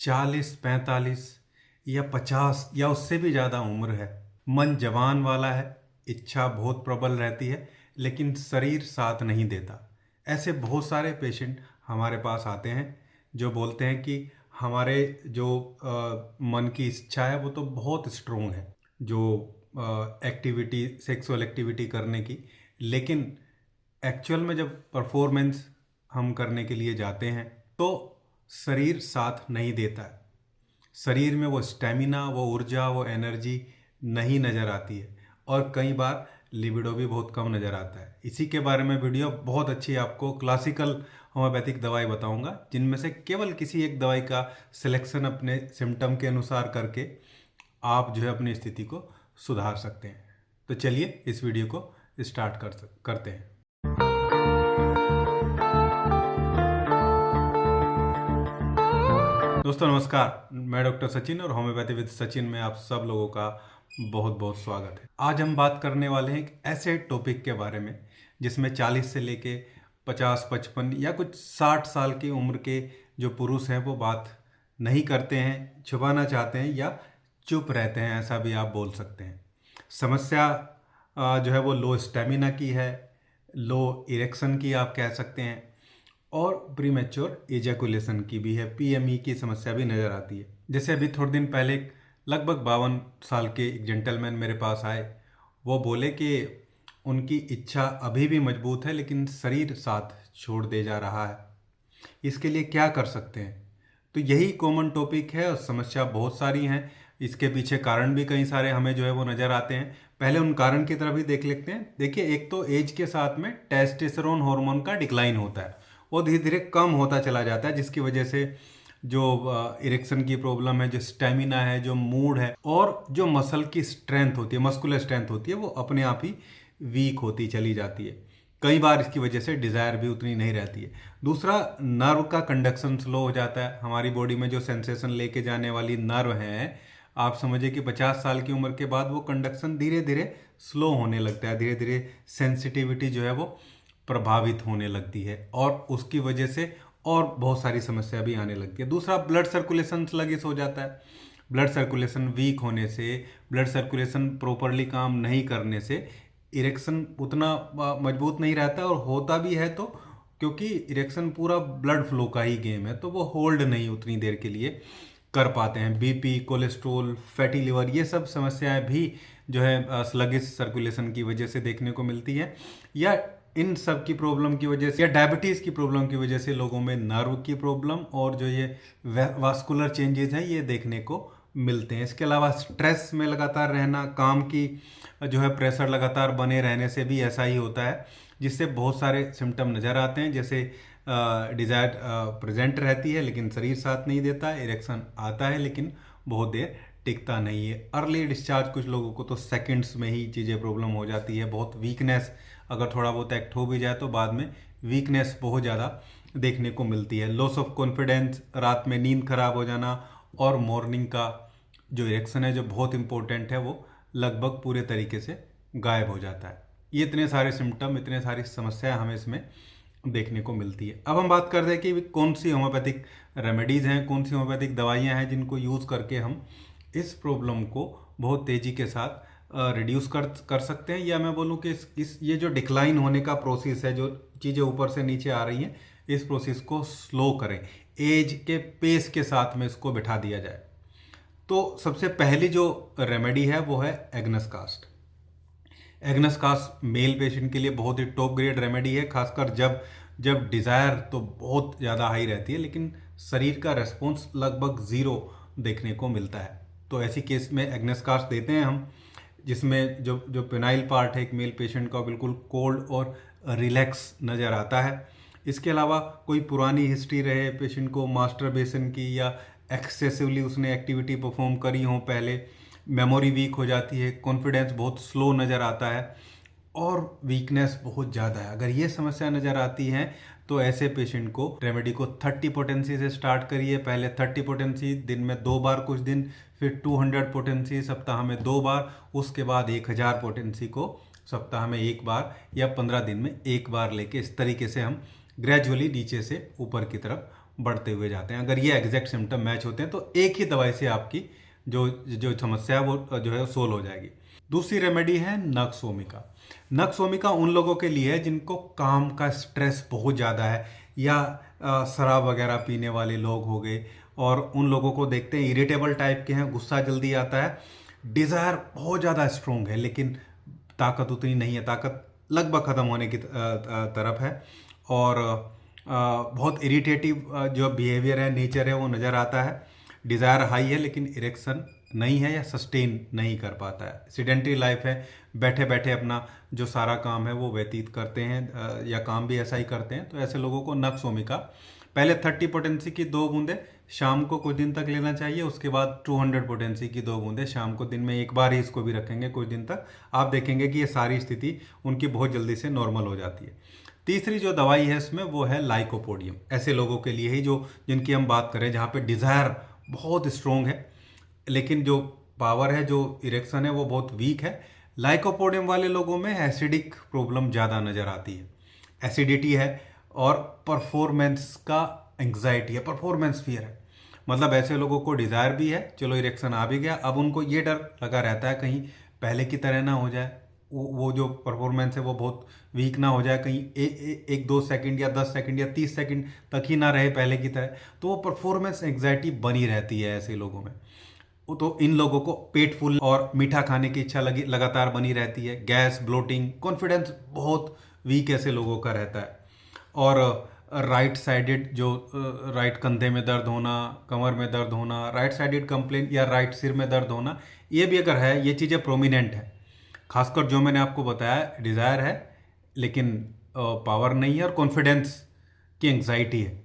40, 45 या 50 या उससे भी ज़्यादा उम्र है, मन जवान वाला है, इच्छा बहुत प्रबल रहती है, लेकिन शरीर साथ नहीं देता। ऐसे बहुत सारे पेशेंट हमारे पास आते हैं जो बोलते हैं कि हमारे जो मन की इच्छा है वो तो बहुत स्ट्रोंग है, जो एक्टिविटी सेक्सुअल एक्टिविटी करने की, लेकिन एक्चुअल में जब परफॉर्मेंस हम करने के लिए जाते हैं तो शरीर साथ नहीं देता है। शरीर में वो स्टेमिना, वो ऊर्जा, वो एनर्जी नहीं नज़र आती है और कई बार लिबिडो भी बहुत कम नज़र आता है। इसी के बारे में वीडियो बहुत अच्छी आपको क्लासिकल होम्योपैथिक दवाई बताऊंगा, जिनमें से केवल किसी एक दवाई का सिलेक्शन अपने सिम्टम के अनुसार करके आप जो है अपनी स्थिति को सुधार सकते हैं। तो चलिए इस वीडियो को स्टार्ट करते हैं। दोस्तों नमस्कार, मैं डॉक्टर सचिन और होम्योपैथी विद सचिन में आप सब लोगों का बहुत बहुत स्वागत है। आज हम बात करने वाले हैं एक ऐसे टॉपिक के बारे में जिसमें 40 से लेके 50, 55 या कुछ 60 साल की उम्र के जो पुरुष हैं वो बात नहीं करते हैं, छुपाना चाहते हैं या चुप रहते हैं, ऐसा भी आप बोल सकते हैं। समस्या जो है वो लो स्टेमिना की है, लो इरेक्शन की आप कह सकते हैं, और प्रीमेच्योर एजैकुलेशन की भी है, पीएमई की समस्या भी नज़र आती है। जैसे अभी थोड़े दिन पहले लगभग 52 साल के एक जेंटलमैन मेरे पास आए। वो बोले कि उनकी इच्छा अभी भी मजबूत है लेकिन शरीर साथ छोड़ दे जा रहा है, इसके लिए क्या कर सकते हैं। तो यही कॉमन टॉपिक है और समस्या बहुत सारी हैं। इसके पीछे कारण भी कई सारे हमें जो है वो नज़र आते हैं। पहले उन कारण की तरफ ही देख लेते हैं। देखिए, एक तो एज के साथ में टेस्टोस्टेरोन हार्मोन का डिक्लाइन होता है, वो धीरे धीरे कम होता चला जाता है, जिसकी वजह से जो इरेक्शन की प्रॉब्लम है, जो स्टेमिना है, जो मूड है और जो मसल की स्ट्रेंथ होती है, मस्कुलर स्ट्रेंथ होती है, वो अपने आप ही वीक होती चली जाती है। कई बार इसकी वजह से डिज़ायर भी उतनी नहीं रहती है। दूसरा, नर्व का कंडक्शन स्लो हो जाता है। हमारी बॉडी में जो सेंसेशन लेके जाने वाली नर्व हैं, आप समझिए कि 50 साल की उम्र के बाद वो कंडक्शन धीरे धीरे स्लो होने लगता है, धीरे धीरे सेंसिटिविटी जो है वो प्रभावित होने लगती है और उसकी वजह से और बहुत सारी समस्या भी आने लगती है। दूसरा, ब्लड सर्कुलेशन स्लगिश हो जाता है। ब्लड सर्कुलेशन वीक होने से, ब्लड सर्कुलेशन प्रॉपरली काम नहीं करने से इरेक्शन उतना मजबूत नहीं रहता, और होता भी है तो क्योंकि इरेक्शन पूरा ब्लड फ्लो का ही गेम है तो वो होल्ड नहीं उतनी देर के लिए कर पाते हैं। बीपी, कोलेस्ट्रोल, फैटी लिवर, ये सब समस्याएं भी जो है स्लगिश सर्कुलेशन की वजह से देखने को मिलती है, या इन सब की प्रॉब्लम की वजह से या डायबिटीज़ की प्रॉब्लम की वजह से लोगों में नर्व की प्रॉब्लम और जो ये वास्कुलर चेंजेस हैं ये देखने को मिलते हैं। इसके अलावा स्ट्रेस में लगातार रहना, काम की जो है प्रेशर लगातार बने रहने से भी ऐसा ही होता है, जिससे बहुत सारे सिम्टम नज़र आते हैं। जैसे डिज़ायर प्रेजेंट रहती है लेकिन शरीर साथ नहीं देता, इरेक्शन आता है लेकिन बहुत देर टिकता नहीं है। अर्ली डिस्चार्ज कुछ लोगों को तो सेकंड्स में ही चीज़ें प्रॉब्लम हो जाती है। बहुत वीकनेस, अगर थोड़ा बहुत एक्ट हो भी जाए तो बाद में वीकनेस बहुत ज़्यादा देखने को मिलती है। लॉस ऑफ कॉन्फिडेंस, रात में नींद खराब हो जाना, और मॉर्निंग का जो इरेक्शन है जो बहुत इंपॉर्टेंट है वो लगभग पूरे तरीके से गायब हो जाता है। ये इतने सारे सिम्टम, इतने सारी समस्याएं हमें इसमें देखने को मिलती है। अब हम बात करते हैं कि कौन सी होम्योपैथिक रेमेडीज़ हैं, कौन सी होम्योपैथिक दवाइयाँ हैं जिनको यूज़ करके हम इस प्रॉब्लम को बहुत तेज़ी के साथ रिड्यूस कर सकते हैं, या मैं बोलूँ कि इस ये जो डिक्लाइन होने का प्रोसेस है, जो चीज़ें ऊपर से नीचे आ रही हैं, इस प्रोसेस को स्लो करें, एज के पेस के साथ में इसको बिठा दिया जाए। तो सबसे पहली जो रेमेडी है वो है agnus cast. Agnus cast male patient के लिए बहुत ही टॉप ग्रेड रेमेडी है, खासकर जब जब डिज़ायर तो बहुत ज़्यादा हाई रहती है लेकिन शरीर का रेस्पॉन्स लगभग ज़ीरो देखने को मिलता है। तो ऐसी केस में एग्नस कास्ट देते हैं हम, जिसमें जो जो पेनाइल पार्ट है एक मेल पेशेंट का बिल्कुल कोल्ड और रिलैक्स नज़र आता है। इसके अलावा कोई पुरानी हिस्ट्री रहे पेशेंट को मास्टरबेशन की, या एक्सेसिवली उसने एक्टिविटी परफॉर्म करी हो पहले, मेमोरी वीक हो जाती है, कॉन्फिडेंस बहुत स्लो नज़र आता है और वीकनेस बहुत ज़्यादा है, अगर ये समस्या नज़र आती है तो ऐसे पेशेंट को रेमेडी को 30 पोटेंसी से स्टार्ट करिए। पहले 30 पोटेंसी दिन में 2 बार कुछ दिन, फिर 200 पोटेंसी सप्ताह में 2 बार, उसके बाद 1000 पोटेंसी को सप्ताह में 1 बार या 15 दिन में 1 बार लेके इस तरीके से हम ग्रेजुअली नीचे से ऊपर की तरफ बढ़ते हुए जाते हैं। अगर ये एग्जैक्ट सिम्टम मैच होते हैं तो एक ही दवाई से आपकी जो जो समस्या है वो जो है सोल्व हो जाएगी। दूसरी रेमेडी है नक्स ओमिका। नक्स ओमिका उन लोगों के लिए है जिनको काम का स्ट्रेस बहुत ज़्यादा है, या शराब वगैरह पीने वाले लोग हो गए, और उन लोगों को देखते हैं इरिटेबल टाइप के हैं, गुस्सा जल्दी आता है, डिज़ायर बहुत ज़्यादा स्ट्रोंग है लेकिन ताकत उतनी नहीं है, ताकत लगभग ख़त्म होने की तरफ है, और बहुत इरिटेटिव जो बिहेवियर है, नेचर है, वो नज़र आता है। डिज़ायर हाई है लेकिन इरेक्शन नहीं है या सस्टेन नहीं कर पाता है। सीडेंटरी लाइफ है, बैठे बैठे अपना जो सारा काम है वो व्यतीत करते हैं, या काम भी ऐसा ही करते हैं। तो ऐसे लोगों को नक्स ओमिका पहले 30 पोटेंसी की 2 बूंदें शाम को कुछ दिन तक लेना चाहिए, उसके बाद 200 पोटेंसी की 2 बूंदें शाम को, दिन में एक बार ही इसको भी रखेंगे कुछ दिन तक। आप देखेंगे कि ये सारी स्थिति उनकी बहुत जल्दी से नॉर्मल हो जाती है। तीसरी जो दवाई है इसमें वो है लाइकोपोडियम। ऐसे लोगों के लिए ही जो जिनकी हम बात करें जहाँ पे डिज़ायर बहुत स्ट्रोंग है लेकिन जो पावर है, जो इरेक्शन है, वो बहुत वीक है। लाइकोपोडियम वाले लोगों में एसिडिक प्रॉब्लम ज़्यादा नज़र आती है, एसिडिटी है, और परफॉर्मेंस का एंग्जाइटी है, परफॉर्मेंस फियर है। मतलब ऐसे लोगों को डिज़ायर भी है, चलो इरेक्शन आ भी गया, अब उनको ये डर लगा रहता है कहीं पहले की तरह ना हो जाए, वो जो परफॉर्मेंस है वो बहुत वीक ना हो जाए, कहीं एक 2 सेकंड या 10 सेकंड या 30 सेकंड तक ही ना रहे पहले की तरह। तो वो परफॉर्मेंस एंग्जाइटी बनी रहती है ऐसे लोगों में। तो इन लोगों को पेट फुल और मीठा खाने की इच्छा लगातार बनी रहती है, गैस, ब्लोटिंग, कॉन्फिडेंस बहुत वीक ऐसे लोगों का रहता है। और राइट साइडेड जो राइट कंधे में दर्द होना, कमर में दर्द होना, राइट साइडेड कंप्लेन या राइट सिर में दर्द होना, ये भी अगर है, ये चीज़ें प्रोमिनेंट है। खासकर जो मैंने आपको बताया, डिज़ायर है लेकिन पावर नहीं है, और कॉन्फिडेंस की एंग्जाइटी है,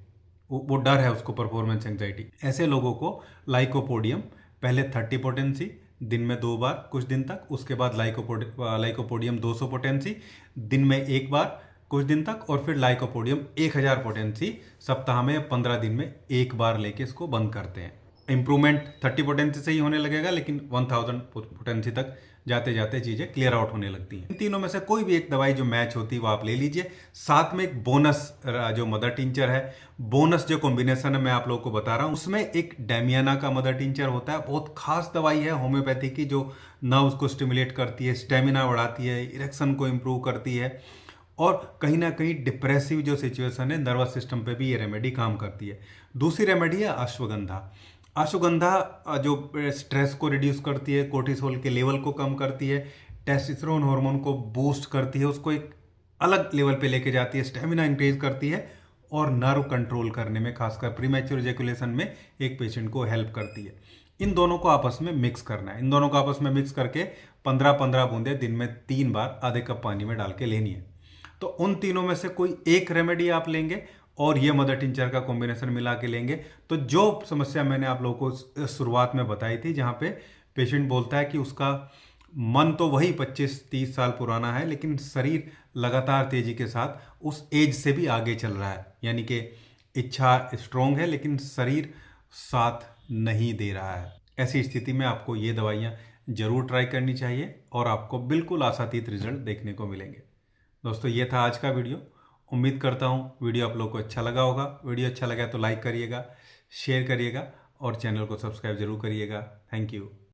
वो डर है उसको, परफॉर्मेंस एंग्जाइटी। ऐसे लोगों को लाइकोपोडियम पहले 30 पोटेंसी दिन में 2 बार कुछ दिन तक, उसके बाद लाइकोपोडियम 200 पोटेंसी दिन में 1 बार कुछ दिन तक, और फिर लाइकोपोडियम 1000 पोटेंसी सप्ताह में 15 दिन में 1 बार लेके इसको बंद करते हैं। इंप्रूवमेंट 30 पोटेंसी से ही होने लगेगा लेकिन 1000 पोटेंसी तक जाते जाते चीज़ें क्लियर आउट होने लगती हैं। इन तीनों में से कोई भी एक दवाई जो मैच होती है वो आप ले लीजिए। साथ में एक बोनस जो मदर टिंचर है, बोनस जो कॉम्बिनेशन है मैं आप लोगों को बता रहा हूँ, उसमें एक डेमियाना का मदर टिंचर होता है। बहुत खास दवाई है होम्योपैथी की, जो नर्व्स को स्टिमुलेट करती है, स्टेमिना बढ़ाती है, इरेक्शन को इम्प्रूव करती है, और कहीं ना कहीं डिप्रेसिव जो सिचुएशन है नर्वस सिस्टम पे भी ये रेमेडी काम करती है। दूसरी रेमेडी है अश्वगंधा। अश्वगंधा जो स्ट्रेस को रिड्यूस करती है, कोर्टिसोल के लेवल को कम करती है, टेस्टोस्टेरोन हार्मोन को बूस्ट करती है, उसको एक अलग लेवल पे लेके जाती है, स्टेमिना इंक्रीज करती है, और नर्व कंट्रोल करने में, खासकर प्रीमैच्योर इजैकुलेशन में एक पेशेंट को हेल्प करती है। इन दोनों को आपस में मिक्स करना है। इन दोनों को आपस में मिक्स करके 15-15 बूंदें दिन में 3 बार आधे कप पानी में डाल के लेनी है। तो उन तीनों में से कोई एक रेमेडी आप लेंगे और ये मदर टिंचर का कॉम्बिनेशन मिला के लेंगे, तो जो समस्या मैंने आप लोगों को शुरुआत में बताई थी, जहाँ पे पेशेंट बोलता है कि उसका मन तो वही 25-30 साल पुराना है लेकिन शरीर लगातार तेजी के साथ उस एज से भी आगे चल रहा है, यानी कि इच्छा स्ट्रोंग है लेकिन शरीर साथ नहीं दे रहा है, ऐसी स्थिति में आपको ये दवाइयाँ जरूर ट्राई करनी चाहिए और आपको बिल्कुल आशातीत रिजल्ट देखने को मिलेंगे। दोस्तों, ये था आज का वीडियो। उम्मीद करता हूँ वीडियो आप लोग को अच्छा लगा होगा। वीडियो अच्छा लगा तो लाइक करिएगा, शेयर करिएगा और चैनल को सब्सक्राइब जरूर करिएगा। Thank you.